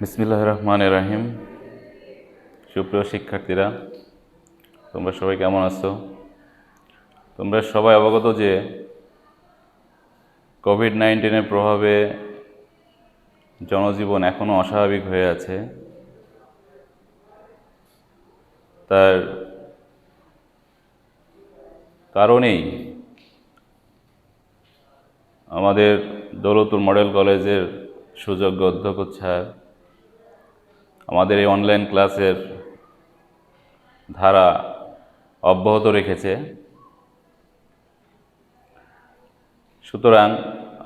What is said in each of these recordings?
বিসমিল্লাহির রহমানির রহিম। সুপ্রিয় শিক্ষার্থীরা, তোমরা সবাই কেমন আছো? তোমরা সবাই অবগত যে কোভিড-19-এর প্রভাবে জনজীবন এখনও অস্বাভাবিক হয়ে আছে। তার কারণেই আমাদের দৌলতপুর মডেল কলেজের সুযোগ্য অধ্যক্ষ স্যার আমাদের এই অনলাইন ক্লাসের ধারা অব্যাহত রেখেছে। সুতরাং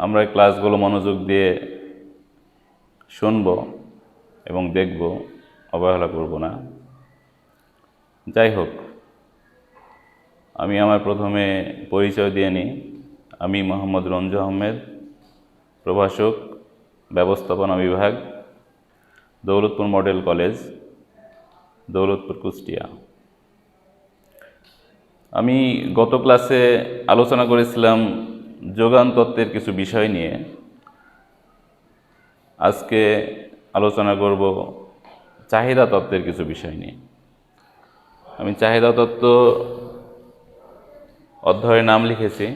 আমরা এই ক্লাসগুলো মনোযোগ দিয়ে শুনব এবং দেখব, অবহেলা করব না। যাই হোক, আমি আমার প্রথমে পরিচয় দিয়ে নিই। আমি মোহাম্মদ রঞ্জু আহমেদ, প্রভাষক, ব্যবস্থাপনা বিভাগ, দৌলতপুর মডেল কলেজ, দৌলতপুর, কুষ্টিয়া। আমি গত ক্লাসে আলোচনা করেছিলাম যোগান তত্ত্বের কিছু বিষয় নিয়ে। আজকে আলোচনা করব চাহিদা তত্ত্বের কিছু বিষয় নিয়ে। আমি চাহিদা তত্ত্ব অধ্যায়ের নাম লিখেছি।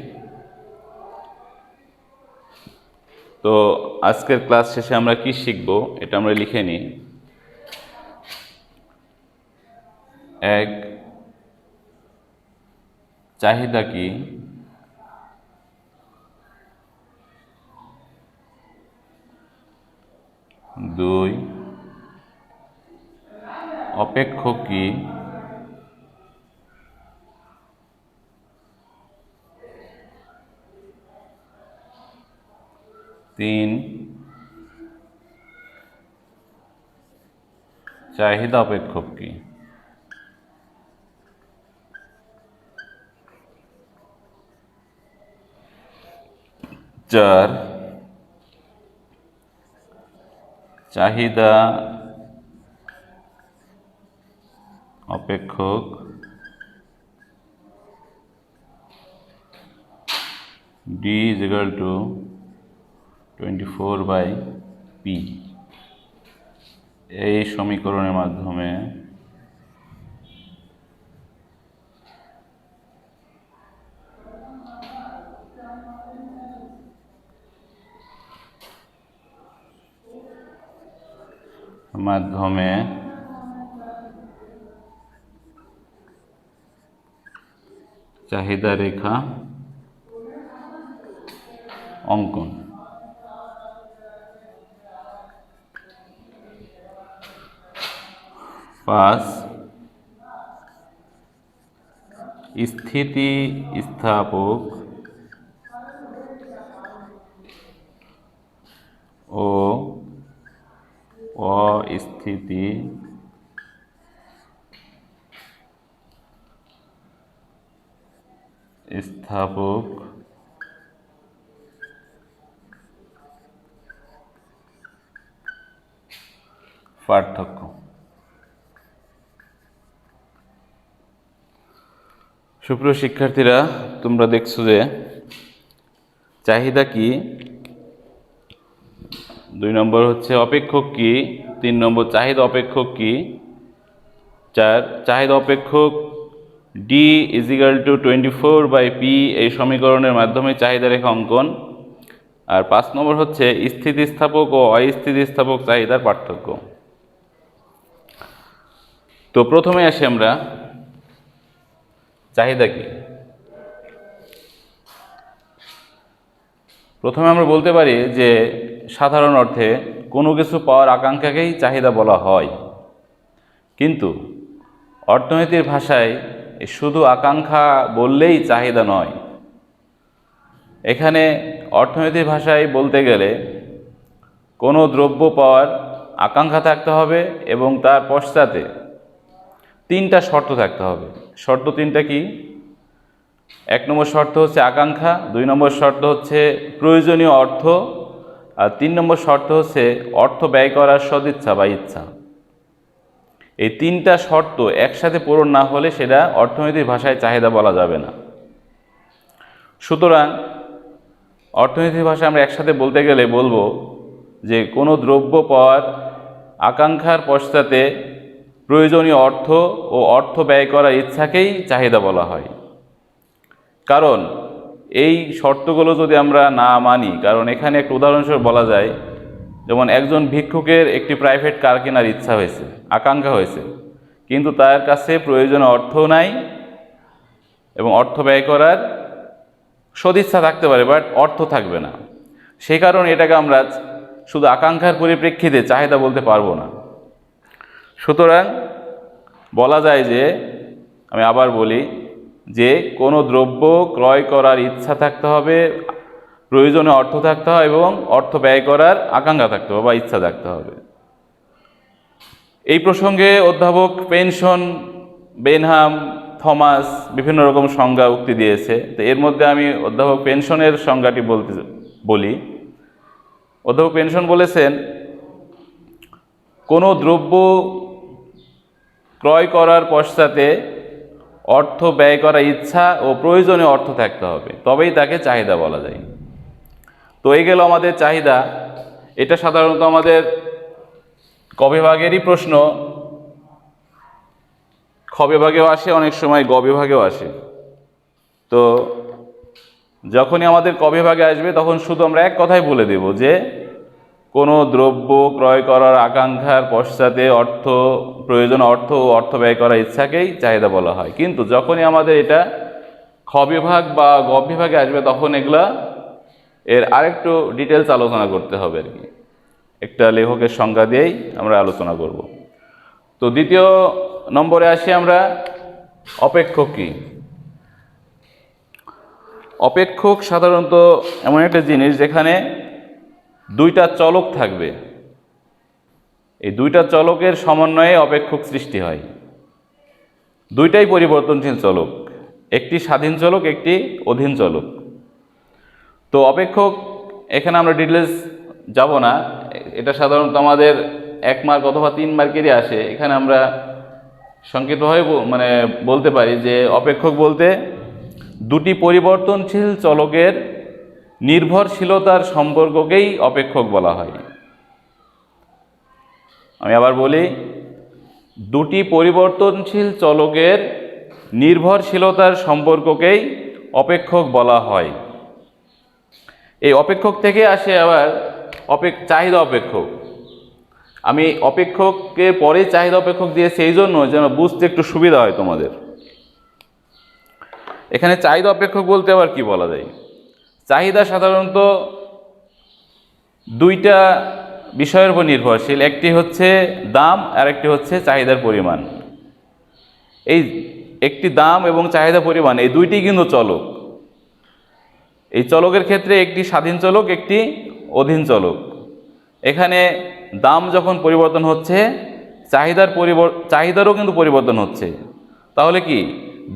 তো আজকের ক্লাস শেষে আমরা কি শিখব এটা আমরা লিখে নিই। 1, চাহিদা কি? 2, অপেক্ষক কি? 3, চাহিদা অপেক্ষক কি? 4, চাহিদা অপেক্ষক D is equal to 24/P। এই সমীকরণের মাধ্যমে চাহিদা রেখা অঙ্কন। 5, স্থিতিস্থাপক ও অস্থিতি স্থাপক পার্থক্য। সুপ্রিয় শিক্ষার্থীরা, তোমরা দেখছো যে চাহিদা কি, 2 নম্বর হচ্ছে অপেক্ষক কি, 3 নম্বর চাহিদা অপেক্ষক কি, 4 চাহিদা অপেক্ষক D is equal to 24/P এই সমীকরণের মাধ্যমে চাহিদা রেখা অঙ্কন। আর 5 নম্বর হচ্ছে স্থিতিস্থাপক ও অস্থিতিস্থাপক চাহিদার পার্থক্য। তো প্রথমে আসি আমরা চাহিদা কি। প্রথমে আমরা বলতে পারি যে সাধারণ অর্থে কোনো কিছু পাওয়ার আকাঙ্ক্ষাকেই চাহিদা বলা হয়, কিন্তু অর্থনীতির ভাষায় শুধু আকাঙ্ক্ষা বললেই চাহিদা নয়। এখানে অর্থনীতির ভাষায় বলতে গেলে কোনো দ্রব্য পাওয়ার আকাঙ্ক্ষা থাকতে হবে এবং তার পশ্চাতে 3টা শর্ত থাকতে হবে। শর্ত 3টা কি? 1 নম্বর শর্ত হচ্ছে আকাঙ্ক্ষা, 2 নম্বর শর্ত হচ্ছে প্রয়োজনীয় অর্থ, আর 3 নম্বর শর্ত হচ্ছে অর্থ ব্যয় করার সদিচ্ছা বা ইচ্ছা। এই 3টা শর্ত একসাথে পূরণ না হলে সেটা অর্থনীতির ভাষায় চাহিদা বলা যাবে না। সুতরাং অর্থনীতির ভাষায় আমরা একসাথে বলতে গেলে বলবো যে কোনো দ্রব্য পাওয়ার আকাঙ্ক্ষার পশ্চাতে প্রয়োজনীয় অর্থ ও অর্থ ব্যয় করার ইচ্ছাকেই চাহিদা বলা হয়। কারণ এই শর্তগুলো যদি আমরা না মানি, কারণ এখানে একটা উদাহরণস্বরূপ বলা যায়, যেমন একজন ভিক্ষুকের একটি প্রাইভেট কার কেনার ইচ্ছা হয়েছে, আকাঙ্ক্ষা হয়েছে, কিন্তু তার কাছে প্রয়োজনীয় অর্থ নাই এবং অর্থ ব্যয় করার সদিচ্ছা থাকতে পারে, বাট অর্থ থাকবে না। সেই কারণে এটাকে আমরা শুধু আকাঙ্ক্ষার পরিপ্রেক্ষিতে চাহিদা বলতে পারবো না। সুতরাং বলা যায় যে, আমি আবার বলি যে কোনো দ্রব্য ক্রয় করার ইচ্ছা থাকতে হবে, প্রয়োজনে অর্থ থাকতে হবে এবং অর্থ ব্যয় করার আকাঙ্ক্ষা থাকতে হবে বা ইচ্ছা থাকতে হবে। এই প্রসঙ্গে অধ্যাপক পেনসন, বেনহাম, থমাস বিভিন্ন রকম সংজ্ঞা উক্তি দিয়েছে। তো এর মধ্যে আমি অধ্যাপক পেনসনের সংজ্ঞাটি বলি। অধ্যাপক পেনসন বলেছেন, কোনো দ্রব্য ক্রয় করার পশ্চাতে অর্থ ব্যয় করার ইচ্ছা ও প্রয়োজনীয় অর্থ থাকতে হবে, তবেই তাকে চাহিদা বলা যায়। তো এই গেল আমাদের চাহিদা। এটা সাধারণত আমাদের ক বিভাগেরই প্রশ্ন, খ বিভাগেও আসে, অনেক সময় গ বিভাগেও আসে। তো যখনই আমাদের ক বিভাগে আসবে তখন শুধু আমরা এক কথাই বলে দেব যে কোনো দ্রব্য ক্রয় করার আকাঙ্ক্ষার পশ্চাতে প্রয়োজন অর্থ ও অর্থ ব্যয় করার ইচ্ছাকেই চাহিদা বলা হয়। কিন্তু যখনই আমাদের এটা খ বিভাগ বা গ বিভাগে আসবে তখন এগুলা এর আরেকটু ডিটেলস আলোচনা করতে হবে আর কি। একটা লেখকের সংজ্ঞা দিয়েই আমরা আলোচনা করব। তো দ্বিতীয় নম্বরে আসি আমরা, অপেক্ষক কি? অপেক্ষক সাধারণত এমন একটা জিনিস যেখানে দুইটা চলক থাকবে, এই দুইটা চলকের সমন্বয়ে অপেক্ষক সৃষ্টি হয়। দুইটাই পরিবর্তনশীল চলক, একটি স্বাধীন চলক, একটি অধীন চলক। তো অপেক্ষক এখানে আমরা ডিটেলস যাব না, এটা সাধারণত আমাদের 1 মার্ক অথবা 3 মার্কেরই আসে। এখানে আমরা সংক্ষিপ্তভাবে বলতে পারি যে অপেক্ষক বলতে দুটি পরিবর্তনশীল চলকের নির্ভরশীলতার সম্পর্ককেই অপেক্ষক বলা হয়। আমি আবার বলি, দুটি পরিবর্তনশীল চলকের নির্ভরশীলতার সম্পর্ককেই অপেক্ষক বলা হয়। এই অপেক্ষক থেকে আসে আবার চাহিদা অপেক্ষক। আমি অপেক্ষকের পরে চাহিদা অপেক্ষক দিয়েছি এই জন্য যেন বুঝতে একটু সুবিধা হয় তোমাদের। এখানে চাহিদা অপেক্ষক বলতে আবার কি বলা যায়? চাহিদা সাধারণত দুইটা বিষয়ের উপর নির্ভরশীল, একটি হচ্ছে দাম আর একটি হচ্ছে চাহিদার পরিমাণ। এই একটি দাম এবং চাহিদা পরিমাণ, এই দুইটি কিন্তু চলক। এই চলকের ক্ষেত্রে একটি স্বাধীন চলক, একটি অধীন চলক। এখানে দাম যখন পরিবর্তন হচ্ছে, চাহিদারও কিন্তু পরিবর্তন হচ্ছে। তাহলে কি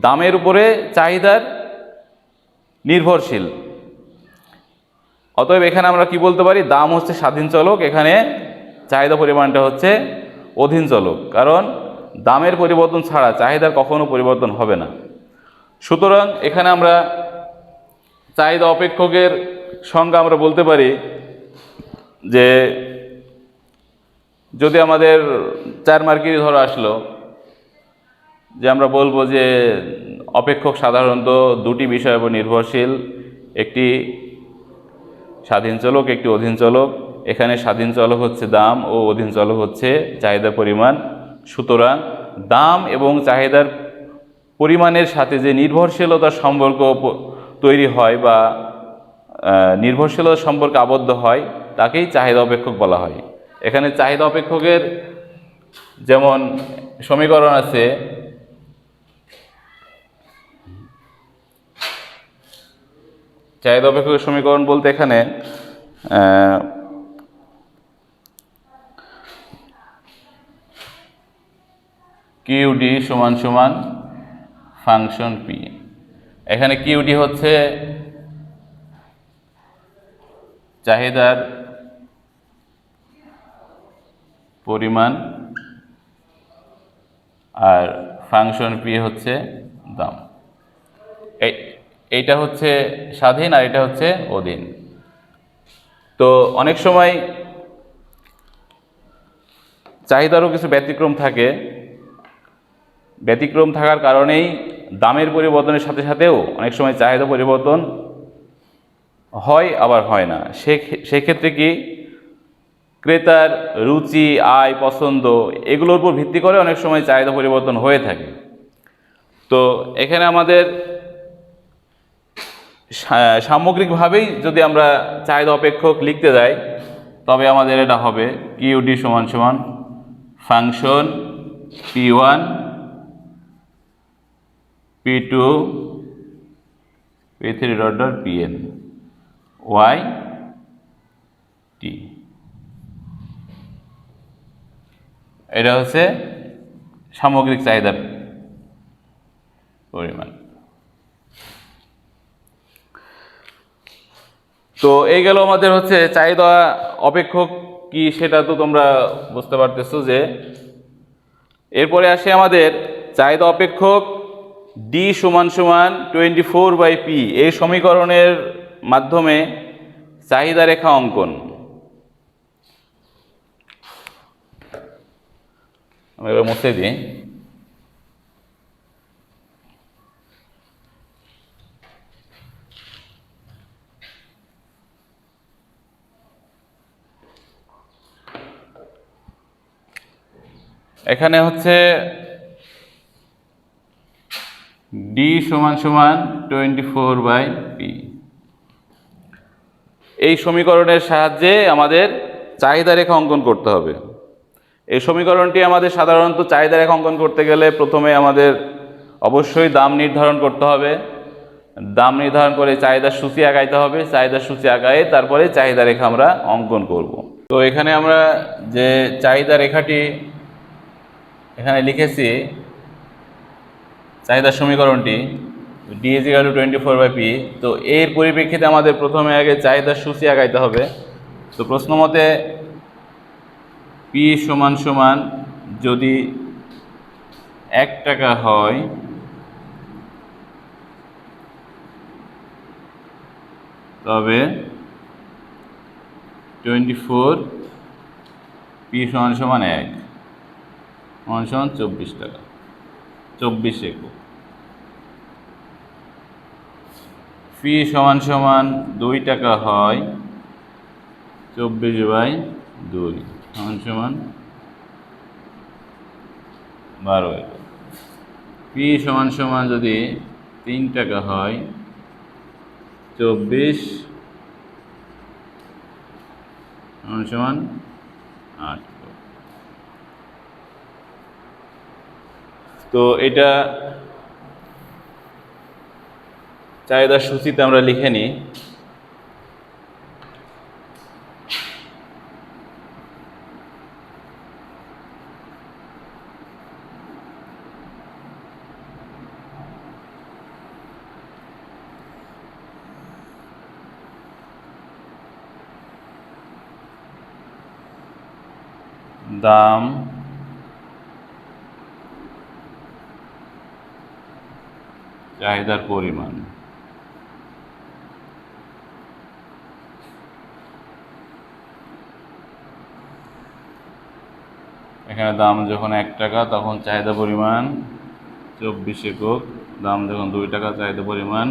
দামের উপরে চাহিদার নির্ভরশীল। অতএব এখানে আমরা কি বলতে পারি, দাম হচ্ছে স্বাধীন চলক, এখানে চাহিদা পরিমাণটা হচ্ছে অধীন চলক। কারণ দামের পরিবর্তন ছাড়া চাহিদার কখনো পরিবর্তন হবে না। সুতরাং এখানে আমরা চাহিদা অপেক্ষকের সংজ্ঞা আমরা বলতে পারি যে, যদি আমাদের 4 মার্কেরই ধরো আসলো, যে আমরা বলবো যে অপেক্ষক সাধারণত দুটি বিষয়ের উপর নির্ভরশীল, একটি স্বাধীন চলক, একটি অধীন চলক। এখানে স্বাধীন চলক হচ্ছে দাম ও অধীন চলক হচ্ছে চাহিদার পরিমাণ। সুতরাং দাম এবং চাহিদার পরিমাণের সাথে যে নির্ভরশীলতার সম্পর্ক তৈরি হয় বা নির্ভরশীলতার সম্পর্কে আবদ্ধ হয়, তাকেই চাহিদা অপেক্ষক বলা হয়। এখানে চাহিদা অপেক্ষকের যেমন সমীকরণ আছে, চাহিদা অপেক্ষকের সমীকরণ বলতে এখানে কিউডি সমান সমান ফাংশন পি। এখানে কিউডি হচ্ছে চাহিদার পরিমাণ আর ফাংশন পি হচ্ছে দাম। এইটা হচ্ছে স্বাধীন আর এটা হচ্ছে অধীন। তো অনেক সময় চাহিদারও কিছু ব্যতিক্রম থাকে। ব্যতিক্রম থাকার কারণেই দামের পরিবর্তনের সাথে সাথেও অনেক সময় চাহিদা পরিবর্তন হয় আবার হয় না। সেক্ষেত্রে কি ক্রেতার রুচি, আয়, পছন্দ এগুলোর উপর ভিত্তি করে অনেক সময় চাহিদা পরিবর্তন হয়ে থাকে। তো এখানে আমাদের সামগ্রিকভাবেই যদি আমরা চাহিদা অপেক্ষক লিখতে যাই তবে আমাদের এটা হবে কিউডি সমান সমান function P1 P2 P3 dot dot Pn y t। এটা হচ্ছে সামগ্রিক চাহিদার পরিমাণ। তো এই গেল আমাদের হচ্ছে চাহিদা অপেক্ষক কি সেটা তো তোমরা বুঝতে পারতেছো। যে এরপরে আসে আমাদের চাহিদা অপেক্ষক ডি সমান সমান 24/P, এই সমীকরণের মাধ্যমে চাহিদা রেখা অঙ্কন। আমি এবার মুছে দিই। এখানে হচ্ছে ডি সমান সমান 24/P, এই সমীকরণের সাহায্যে আমাদের চাহিদা রেখা অঙ্কন করতে হবে। এই সমীকরণটি আমাদের সাধারণত চাহিদা রেখা অঙ্কন করতে গেলে প্রথমে আমাদের অবশ্যই দাম নির্ধারণ করতে হবে। দাম নির্ধারণ করে চাহিদার সূচি আঁকাইতে হবে। চাহিদার সূচি আঁকায়ে তারপরে চাহিদা রেখা আমরা অঙ্কন করব। তো এখানে আমরা যে চাহিদা রেখাটি এখানে লিখেছি, চাহিদার সমীকরণটি D = 24/P, তো এর পরিপ্রেক্ষিতে আমাদের প্রথমে আগে চাহিদার সূচি আঁকাইতে হবে। তো প্রশ্ন মতে P সমান সমান যদি 1 টাকা হয় তবে 24P সমান সমান 1 সমান সমান 24 টাকা, 24 একক। P সমান সমান 2 টাকা হয় 24/2 সমান সমান 12 একক। P সমান সমান যদি 3 টাকা হয় 24 সমান সমান 8 একক। তো এটা চাহিদার সূচিতে আমরা লিখে নিই। দাম চাহিদার পরিমাণ। এখানে দাম যখন 1 টাকা তখন চাহিদা পরিমাণ 24 একক, দাম যখন 2 টাকা চাহিদা পরিমাণ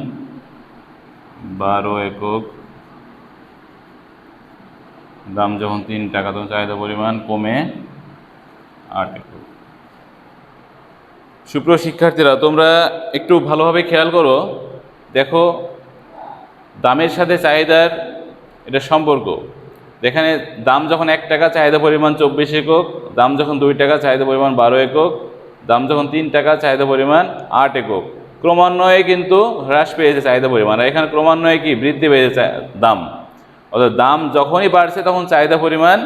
12 একক, দাম যখন 3 টাকা তখন চাহিদা পরিমাণ কমে 8 একক। সুপ্রিয় শিক্ষার্থীরা, তোমরা একটু ভালোভাবে খেয়াল করো, দেখো দামের সাথে চাহিদার এটা সম্পর্ক। যেখানে দাম যখন 1 টাকা চাহিদা পরিমাণ 24 একক, দাম যখন 2 টাকা চাহিদা পরিমাণ 12 একক, দাম যখন 3 টাকা চাহিদা পরিমাণ 8 একক। ক্রমান্বয়ে কিন্তু হ্রাস পেয়েছে চাহিদা পরিমাণ, আর এখানে ক্রমান্বয়ে কি বৃদ্ধি পেয়েছে দাম। অর্থাৎ দাম যখনই বাড়ছে তখন চাহিদা পরিমাণ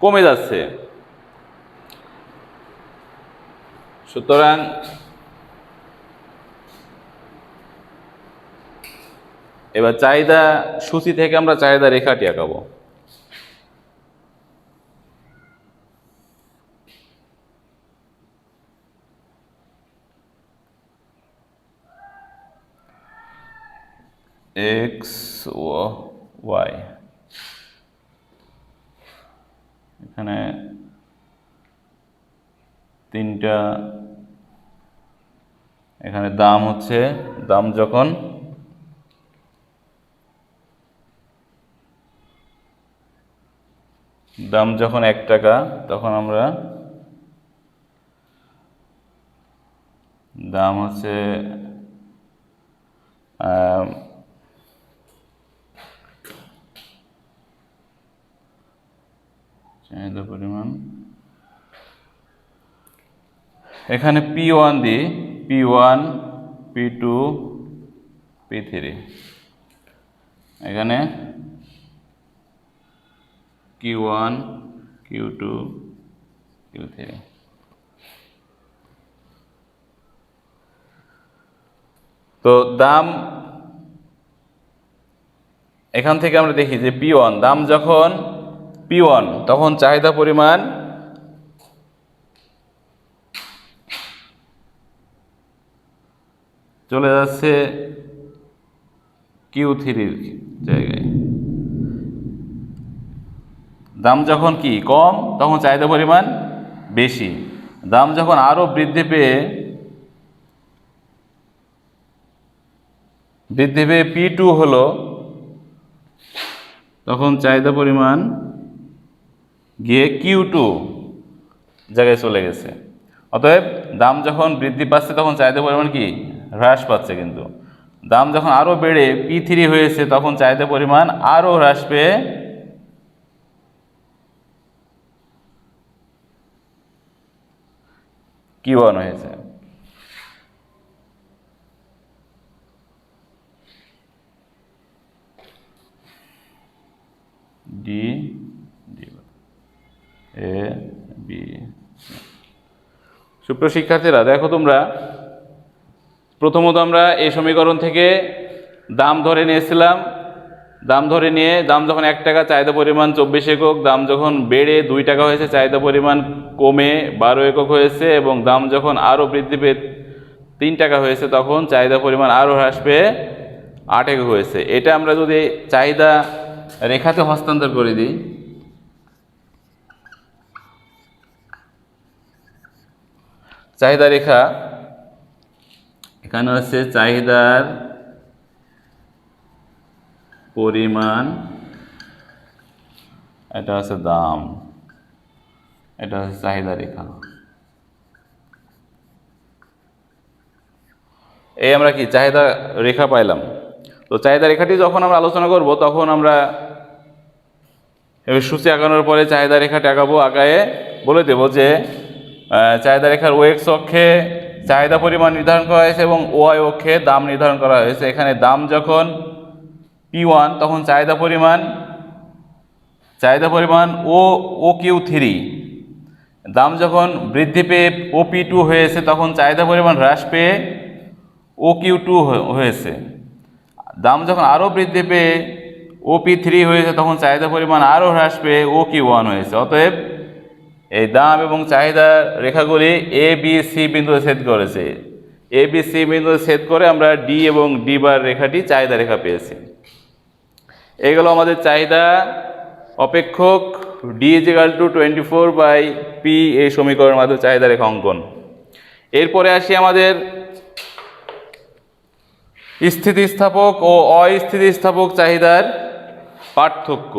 কমে যাচ্ছে। সুতরাং এবার চাহিদা সূচি থেকে আমরা চাহিদা রেখাটি আঁকাবো। এক্স ওয়াই, এখানে তিনটা এখানে দাম হচ্ছে দাম যখন 1 টাকা তখন আমরা দাম হচ্ছে চাহিদা পরিমাণ এখানে P1 দিই P1 P2 P3 এখানে Q1 Q2 Q3 তো দাম এখান থেকে আমরা দেখি যে P1 দাম যখন P1 তখন চাহিদা পরিমাণ চলে যাচ্ছে Q3 এর জায়গায়। দাম যখন কি কম তখন চাহিদা পরিমাণ বেশি। দাম যখন আরো বৃদ্ধি পেয়ে P2 হলো তখন চাহিদা পরিমাণ গিয়ে Q2 জায়গায় চলে গেছে। অতএব দাম যখন বৃদ্ধি পাচ্ছে তখন চাহিদা পরিমাণ কি হ্রাস পাচ্ছে, কিন্তু দাম যখন আরো বেড়ে P3 হয়েছে তখন চাহিদা পরিমাণ আরো হ্রাস পেয়ে Q1 হয়েছে। D A B. সুপ্রিয় শিক্ষার্থীরা দেখো, তোমরা প্রথমত আমরা এই সমীকরণ থেকে দাম ধরে নিয়েছিলাম। দাম ধরে নিয়ে দাম যখন 1 টাকা চাহিদা পরিমাণ 24 একক, দাম যখন বেড়ে 2 টাকা হয়েছে চাহিদা পরিমাণ কমে 12 একক হয়েছে, এবং দাম যখন আরও বৃদ্ধি পেয়ে 3 টাকা হয়েছে তখন চাহিদা পরিমাণ আরও হ্রাস পেয়ে 8 একক হয়েছে। এটা আমরা যদি চাহিদা রেখাতে হস্তান্তর করে দিই, চাহিদা রেখা এখানে হচ্ছে চাহিদার পরিমাণ, এটা হচ্ছে দাম, এটা হচ্ছে চাহিদা রেখা। এই আমরা কি চাহিদা রেখা পাইলাম। তো চাহিদা রেখাটি যখন আমরা আলোচনা করব তখন আমরা সূচি আঁকানোর পরে চাহিদা রেখাটি আঁকাবো। আঁকায়ে বলে দেব যে চাহিদা রেখার ওএক্স অক্ষে চাহিদা পরিমাণ নির্ধারণ করা হয়েছে এবং ওয়াই অক্ষে দাম নির্ধারণ করা হয়েছে। এখানে দাম যখন P1 তখন চাহিদা পরিমাণ ও Q3, দাম যখন বৃদ্ধি পেয়ে P2 হয়েছে তখন চাহিদা পরিমাণ হ্রাস পেয়ে Q2 হয়েছে। দাম যখন আরও বৃদ্ধি পেয়ে P3 হয়েছে তখন চাহিদা পরিমাণ আরও হ্রাস পেয়ে Q1 হয়েছে। অতএব এই দাম এবং চাহিদা রেখাগুলি এ বি সি বিন্দুতে ছেদ করেছে। এ বি সি বিন্দুতে ছেদ করে আমরা ডি এবং ডি বার রেখাটি চাহিদা রেখা পেয়েছি। এগুলো আমাদের চাহিদা অপেক্ষক D = 24/P এই সমীকরণের মাধ্যমে চাহিদা রেখা অঙ্কন। এরপরে আসি আমাদের স্থিতিস্থাপক ও অস্থিতিস্থাপক চাহিদার পার্থক্য।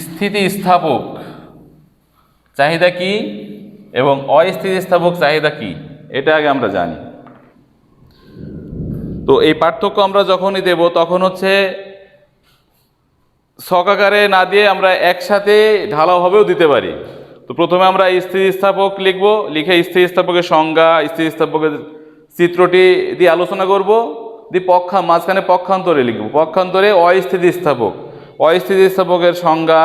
স্থিতিস্থাপক চাহিদা কি এবং অস্থিতিস্থাপক চাহিদা কি, এটা আগে আমরা জানি। তো এই পার্থক্য আমরা যখনই দেব তখন হচ্ছে ছক আকারে না দিয়ে আমরা একসাথে ঢালাওভাবেও দিতে পারি। তো প্রথমে আমরা স্থিতিস্থাপক লিখব, লিখে স্থিতিস্থাপকের সংজ্ঞা, স্থিতিস্থাপকের চিত্রটি দিয়ে আলোচনা করব, দিয়ে মাঝখানে পক্ষান্তরে লিখব। পক্ষান্তরে অস্থিতিস্থাপকের সংজ্ঞা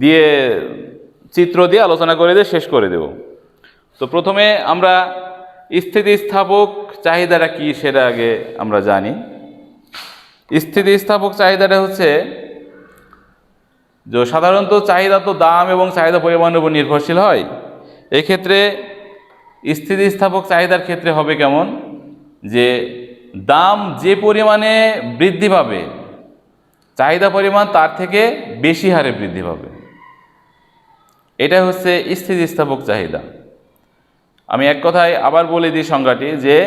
দিয়ে চিত্র দিয়ে আলোচনা করে দিয়ে শেষ করে দেব। তো প্রথমে আমরা স্থিতিস্থাপক চাহিদাটা কি সেটা আগে আমরা জানি। স্থিতিস্থাপক চাহিদাটা হচ্ছে যে সাধারণত চাহিদা তো দাম এবং চাহিদা পরিমাণের উপর নির্ভরশীল হয়। এক্ষেত্রে স্থিতিস্থাপক চাহিদার ক্ষেত্রে হবে কেমন, যে দাম যে পরিমাণে বৃদ্ধি পাবে চাহিদা পরিমাণ তার থেকে বেশি হারে বৃদ্ধি পাবে। এটা হচ্ছে স্থিতিস্থাপক চাহিদা। আমি এক কথায় আবার বলে দিই সংজ্ঞাটি, যে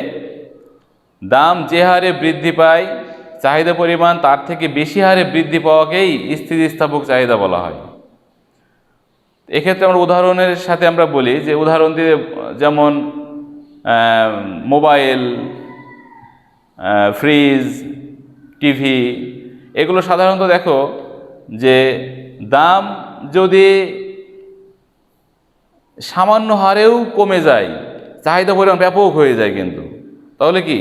দাম যে হারে বৃদ্ধি পায় চাহিদা পরিমাণ তার থেকে বেশি হারে বৃদ্ধি পাওয়াকেই স্থিতিস্থাপক চাহিদা বলা হয়। এক্ষেত্রে আমরা উদাহরণের সাথে আমরা বলি, যে উদাহরণ দিয়ে, যেমন মোবাইল, ফ্রিজ, টিভি, এগুলো সাধারণত দেখো যে দাম যদি সামান্য হারেও কমে যায়, চাহিদা পরিমাণ ব্যাপক হয়ে যায়, কিন্তু তাহলে কি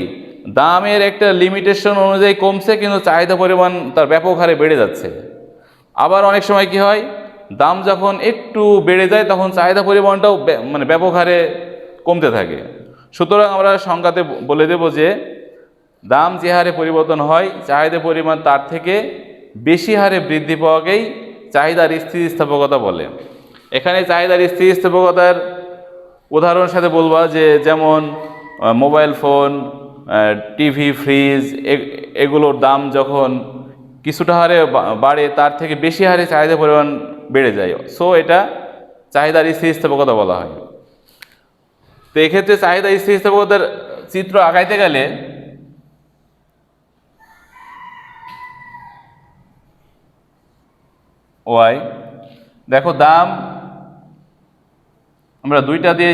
দামের একটা লিমিটেশন অনুযায়ী কমছে, কিন্তু চাহিদা পরিমাণ তার ব্যাপক হারে বেড়ে যাচ্ছে। আবার অনেক সময় কি হয়, দাম যখন একটু বেড়ে যায় তখন চাহিদা পরিমাণটাও মানে ব্যাপক হারে কমতে থাকে। সুতরাং আমরা সংজ্ঞাতে বলে দেব যে দাম যে হারে পরিবর্তন হয় চাহিদা পরিমাণ তার থেকে বেশি হারে বৃদ্ধি পাওয়াকেই চাহিদার স্থিতিস্থাপকতা বলে। এখানে চাহিদার স্থিতিস্থাপকতার উদাহরণের সাথে বলবা, যে যেমন মোবাইল ফোন, টিভি, ফ্রিজ, এগুলোর দাম যখন কিছুটা হারে বাড়ে তার থেকে বেশি হারে চাহিদা পরিমাণ বেড়ে যায়, সো এটা চাহিদার স্থিতিস্থাপকতা বলা হয়। তো এক্ষেত্রে চাহিদা স্থিতিস্থাপকতার চিত্র আঁকাইতে গেলে ওয়াই, দেখো দাম আমরা দুইটা দিয়ে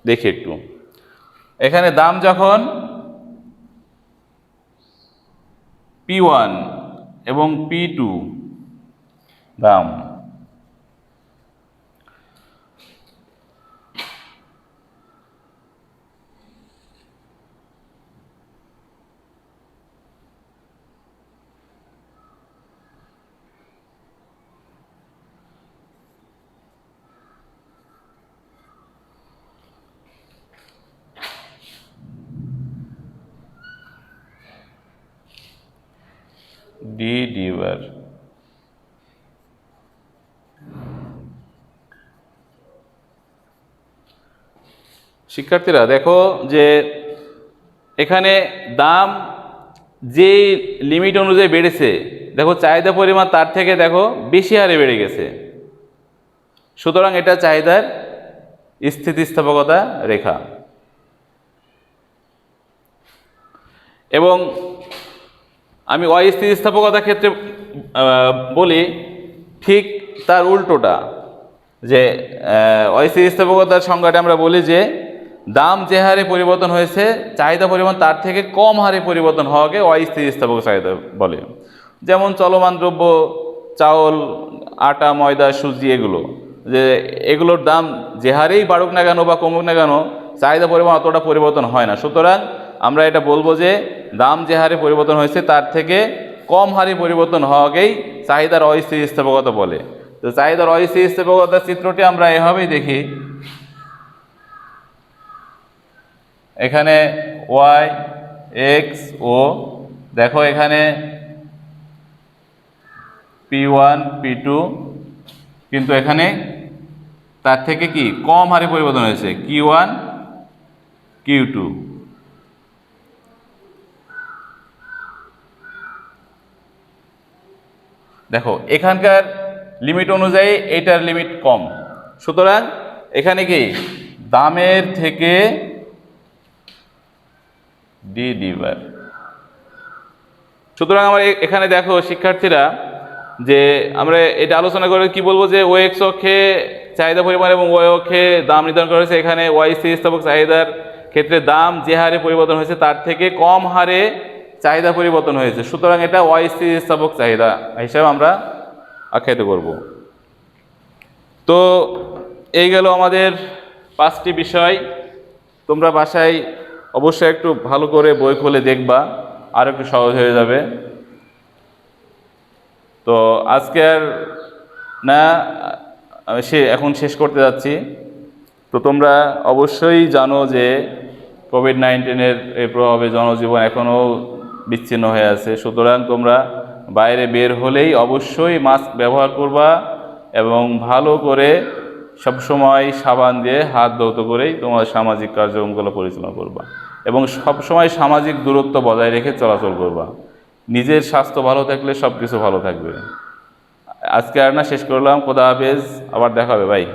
দেখি একটু। এখানে দাম যখন P1 এবং P2 দাম, ডি বার, শিক্ষার্থীরা দেখো যে এখানে দাম যে লিমিট অনুযায়ী বেড়েছে, দেখো চাহিদা পরিমাণ তার থেকে দেখো বেশি হারে বেড়ে গেছে। সুতরাং এটা চাহিদার স্থিতিস্থাপকতা রেখা। এবং আমি অস্থিতিস্থাপকতার ক্ষেত্রে বলি ঠিক তার উল্টোটা, যে অস্থিতিস্থাপকতার সংজ্ঞাটা আমরা বলি যে দাম যে হারে পরিবর্তন হয়েছে চাহিদা পরিমাণ তার থেকে কম হারে পরিবর্তন হওয়াকে অস্থিতিস্থাপক চাহিদা বলে। যেমন চলমান দ্রব্য, চাউল, আটা, ময়দা, সুজি, এগুলো, যে এগুলোর দাম যে হারেই বাড়ুক না কেন বা কমুক না কেন চাহিদা পরিমাণ অতটা পরিবর্তন হয় না। সুতরাং আমরা এটা বলবো যে দাম যে হারে পরিবর্তন হয়েছে তার থেকে কম হারে পরিবর্তন হওয়াকেই চাহিদার অস্থিতিস্থাপকতা বলে। তো চাহিদার অস্থিতিস্থাপকতার চিত্রটি আমরা এভাবেই দেখি। এখানে ওয়াই, এক্স, ও, দেখো এখানে P1, P2, কিন্তু এখানে তার থেকে কি কম হারে পরিবর্তন হয়েছে, Q1, Q2। দেখো এখানকার লিমিট অনুযায়ী এটার লিমিট কম, সুতরাং এখানে কি দামের থেকে ডি বার। সুতরাং আমরা এখানে দেখো শিক্ষার্থীরা যে আমরা এটা আলোচনা করে কি বলবো, যে ও এক্স অক্ষে চাহিদা পরিমাণ এবং ওয়াই অক্ষে দাম নির্ধারণ করা হয়েছে। এখানে ওয়াই স্থিতিস্থাপক চাহিদার ক্ষেত্রে দাম যে হারে পরিবর্তন হয়েছে তার থেকে কম হারে চাহিদা পরিবর্তন হয়েছে, সুতরাং এটা ওয়াই স্থিতিস্থাপক চাহিদা হিসাবে আমরা আখ্যায়িত করব। তো এই গেল আমাদের 5টি বিষয়। তোমরা বাসায় অবশ্যই একটু ভালো করে বই খুলে দেখবা, আর একটু সহজ হয়ে যাবে। তো আজকে আর না, আমি এখন শেষ করতে যাচ্ছি। তো তোমরা অবশ্যই জানো যে কোভিড-19-এর এই প্রভাবে জনজীবন এখনও বিচ্ছিন্ন হয়ে আছে। সুতরাং তোমরা বাইরে বের হলেই অবশ্যই মাস্ক ব্যবহার করবা এবং ভালো করে সবসময় সাবান দিয়ে হাত ধৌত করেই তোমার সামাজিক কার্যক্রমগুলো পরিচালনা করবা এবং সবসময় সামাজিক দূরত্ব বজায় রেখে চলাচল করবা। নিজের স্বাস্থ্য ভালো থাকলে সব কিছু ভালো থাকবে। আজকে আর না, শেষ করলাম। খোদা হাফেজ, আবার দেখা হবে ভাই।